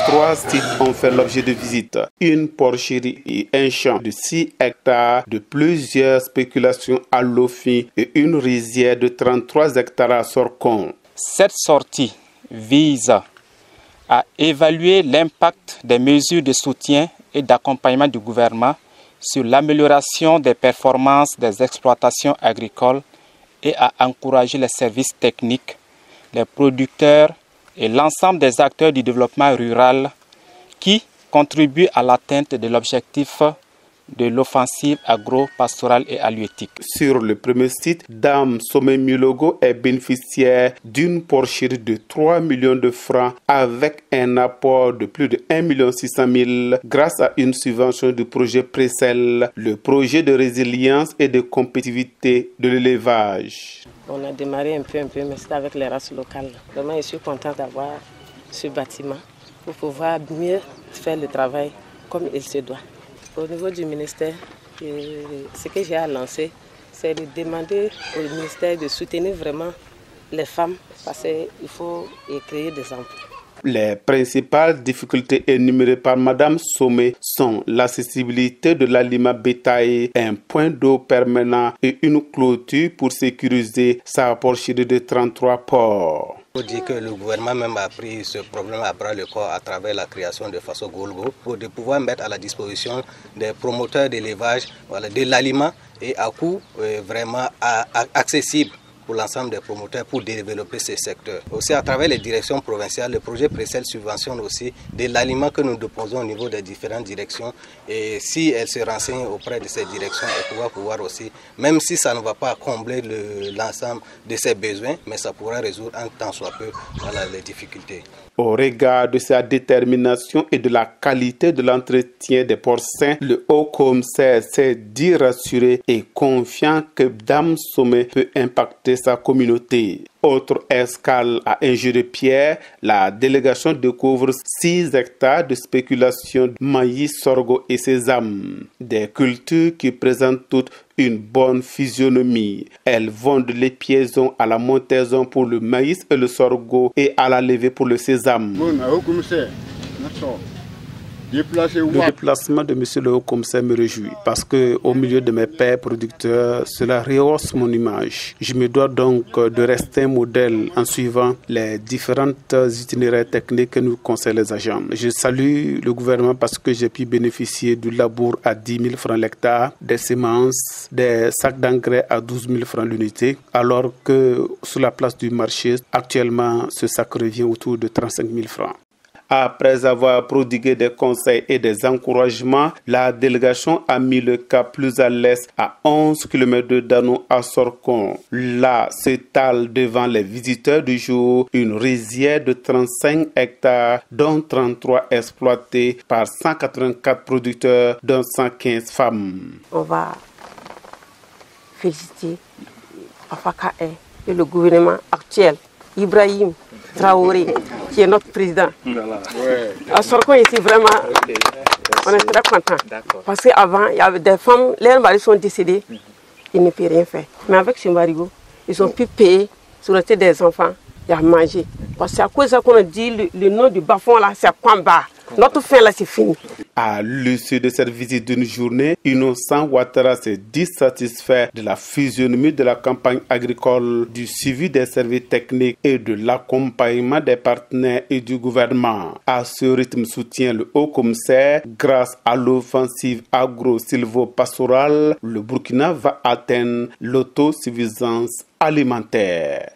3 sites ont fait l'objet de visites. Une porcherie et un champ de 6 hectares de plusieurs spéculations à Lofi et une rizière de 33 hectares à Sorkon. Cette sortie vise à évaluer l'impact des mesures de soutien et d'accompagnement du gouvernement sur l'amélioration des performances des exploitations agricoles et à encourager les services techniques, les producteurs et l'ensemble des acteurs du développement rural qui contribuent à l'atteinte de l'objectif de l'offensive agro-pastorale et halieutique. Sur le premier site, Dame Somé Milogo est bénéficiaire d'une porcherie de 3 millions de francs avec un apport de plus de 1 600 000 grâce à une subvention du projet Précel, le projet de résilience et de compétitivité de l'élevage. On a démarré un peu, mais c'est avec les races locales. Vraiment, je suis contente d'avoir ce bâtiment pour pouvoir mieux faire le travail comme il se doit. Au niveau du ministère, ce que j'ai à lancer, c'est de demander au ministère de soutenir vraiment les femmes parce qu'il faut créer des emplois. Les principales difficultés énumérées par Madame Somé sont l'accessibilité de l'aliment bétail, un point d'eau permanent et une clôture pour sécuriser sa porcherie de 33 porcs. Il faut dire que le gouvernement même a pris ce problème à bras le corps à travers la création de Faso Golgo pour de pouvoir mettre à la disposition des promoteurs d'élevage de l'aliment et à coût vraiment accessible pour l'ensemble des promoteurs pour développer ces secteurs. Aussi à travers les directions provinciales, le projet Précel subventionne aussi de l'aliment que nous déposons au niveau des différentes directions et si elles se renseignent auprès de ces directions, elles pourront pouvoir aussi, même si ça ne va pas combler l'ensemble de ses besoins, mais ça pourra résoudre un tant soit peu les difficultés. Au regard de sa détermination et de la qualité de l'entretien des porcins, le haut-commissaire s'est dit rassuré et confiant que Dame Somé peut impacter sa communauté. Autre escale à Ingéré-Pierre, la délégation découvre 6 hectares de spéculation de maïs, sorgho et sésame. Des cultures qui présentent toutes une bonne physionomie. Elles vont de l'épiaison à la montaison pour le maïs et le sorgho et à la levée pour le sésame. Le déplacement de monsieur le haut-commissaire me réjouit parce que au milieu de mes pairs producteurs, cela rehausse mon image. Je me dois donc de rester modèle en suivant les différentes itinéraires techniques que nous conseillent les agents. Je salue le gouvernement parce que j'ai pu bénéficier du labour à 10 000 francs l'hectare, des semences, des sacs d'engrais à 12 000 francs l'unité, alors que sur la place du marché, actuellement, ce sac revient autour de 35 000 francs. Après avoir prodigué des conseils et des encouragements, la délégation a mis le cap plus à l'est à 11 km de Dano à Sorkon. Là s'étale devant les visiteurs du jour une rizière de 35 hectares, dont 33 exploités par 184 producteurs, dont 115 femmes. On va féliciter Papa Kaé et le gouvernement actuel, Ibrahim Traoré, qui est notre président. Voilà. Ouais. À Sorkon ici, vraiment, on est très contents. Parce qu'avant, il y avait des femmes, leurs maris sont décédés, ils ne peuvent rien faire. Mais avec ce marigot, ils ont pu payer sur le tête des enfants et à manger. Parce que c'est à cause de ça qu'on a dit le nom du bas-fond là, c'est Kwamba. Notre fin là, c'est fini. À l'issue de cette visite d'une journée, Innocent Ouattara s'est dit satisfait de la physionomie de la campagne agricole, du suivi des services techniques et de l'accompagnement des partenaires et du gouvernement. À ce rythme soutient le haut-commissaire, grâce à l'offensive agro-silvo-pastorale, le Burkina va atteindre l'autosuffisance alimentaire.